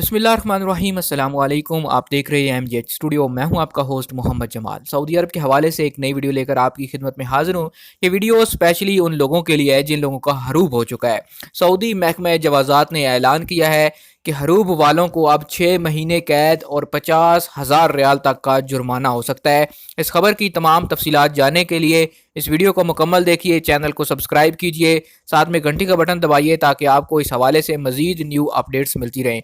बिस्मिल्लाहिर्रहमानिर्रहीम अस्सलाम वालेकुम। आप देख रहे हैं एमजेड स्टूडियो। मैं हूं आपका होस्ट मोहम्मद जमाल। सऊदी अरब के हवाले से एक नई वीडियो लेकर आपकी खिदमत में हाजिर हूं। ये वीडियो स्पेशली उन लोगों के लिए है जिन लोगों का हरूब हो चुका है। सऊदी महकमा जवाज़ात ने ऐलान किया है कि हरूब वालों को अब 6 महीने कैद और 50,000 रियाल तक का जुर्माना हो सकता है। इस खबर की तमाम तफसीलात जानने के लिए इस वीडियो को मुकम्मल देखिए, चैनल को सब्सक्राइब कीजिए, साथ में घंटी का बटन दबाइए ताकि आपको इस हवाले से मज़ीद न्यू अपडेट्स मिलती रहें।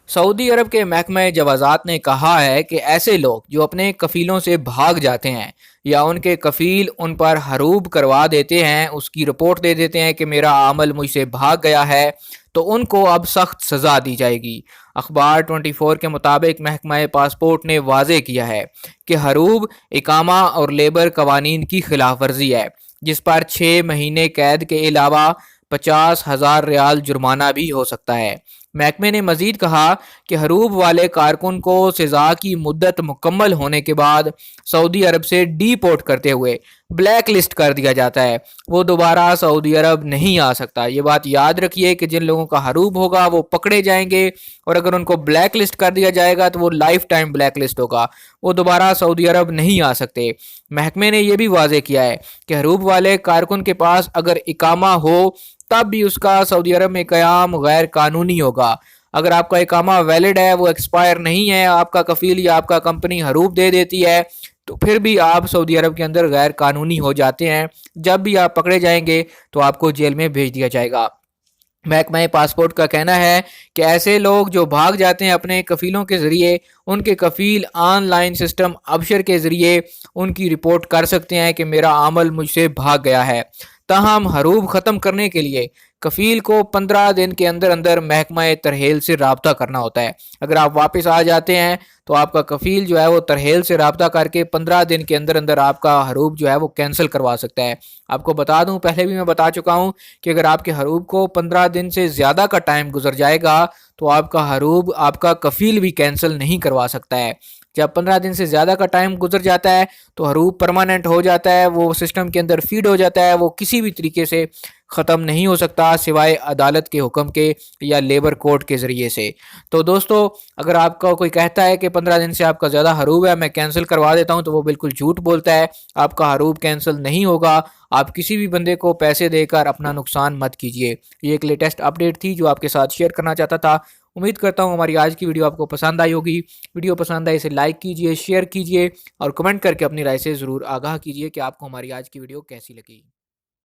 सऊदी अरब के महकमा जवाज़ात ने कहा है कि ऐसे लोग जो अपने कफ़ीलों से भाग जाते हैं या उनके कफ़ील उन पर हरूब करवा देते हैं, उसकी रिपोर्ट दे देते हैं कि मेरा आमल मुझसे भाग गया है, तो उनको अब सख्त सज़ा दी जाएगी। अखबार 24 के मुताबिक महकमा पासपोर्ट ने वाज़े किया है कि हरूब इकामा और लेबर कवानीन की खिलाफ वर्जी है, जिस पर 6 महीने कैद के अलावा 50,000 रियाल जुर्माना भी हो सकता है। महकमे ने मजीद कहा कि हरूब वाले कारकुन को सज़ा की मुद्दत मुकम्मल होने के बाद सऊदी अरब से डीपोर्ट करते हुए ब्लैक लिस्ट कर दिया जाता है। वो दोबारा सऊदी अरब नहीं आ सकता। ये बात याद रखिए कि जिन लोगों का हरूब होगा वो पकड़े जाएंगे, और अगर उनको ब्लैक लिस्ट कर दिया जाएगा तो वो लाइफ टाइम ब्लैक लिस्ट होगा, वो दोबारा सऊदी अरब नहीं आ सकते। महकमे ने यह भी वाजे किया है कि हरूब वाले कारकुन के पास अगर इकामा हो तब भी उसका सऊदी अरब में क़याम गैर कानूनी होगा। अगर आपका इकामा वैलिड है, वो एक्सपायर नहीं है, आपका कफील या आपका कंपनी हरूब दे देती है, तो फिर भी आप सऊदी अरब के अंदर गैर कानूनी हो जाते हैं। जब भी आप पकड़े जाएंगे तो आपको जेल में भेज दिया जाएगा। महकमा पासपोर्ट का कहना है कि ऐसे लोग जो भाग जाते हैं अपने कफ़ीलों के ज़रिए, उनके कफ़ील ऑनलाइन सिस्टम अबशर के ज़रिए उनकी रिपोर्ट कर सकते हैं कि मेरा अमल मुझसे भाग गया है। ताहम हरूब ख़त्म करने के लिए कफ़ील को 15 दिन के अंदर अंदर महकमा तरहेल से रब्ता करना होता है। अगर आप वापस आ जाते हैं तो आपका कफ़ील जो है वो तरहेल से रब्ता करके 15 दिन के अंदर अंदर आपका हरूब जो है वो कैंसिल करवा सकता है। आपको बता दूं, पहले भी मैं बता चुका हूं कि अगर आपके हरूब को 15 दिन से ज़्यादा का टाइम गुजर जाएगा तो आपका हरूब आपका कफ़ील भी कैंसिल नहीं करवा सकता है। जब 15 दिन से ज़्यादा का टाइम गुजर जाता है तो हरूब परमानेंट हो जाता है, वो सिस्टम के अंदर फीड हो जाता है, वो किसी भी तरीके से ख़त्म नहीं हो सकता सिवाय अदालत के हुक्म के या लेबर कोर्ट के ज़रिए से। तो दोस्तों, अगर आपका कोई कहता है कि 15 दिन से आपका ज़्यादा हरूब है, मैं कैंसिल करवा देता हूं, तो वो बिल्कुल झूठ बोलता है। आपका हरूब कैंसिल नहीं होगा। आप किसी भी बंदे को पैसे देकर अपना नुकसान मत कीजिए। ये एक लेटेस्ट अपडेट थी जो आपके साथ शेयर करना चाहता था। उम्मीद करता हूँ हमारी आज की वीडियो आपको पसंद आई होगी। वीडियो पसंद आई इसे लाइक कीजिए, शेयर कीजिए और कमेंट करके अपनी राय से ज़रूर आगाह कीजिए कि आपको हमारी आज की वीडियो कैसी लगी।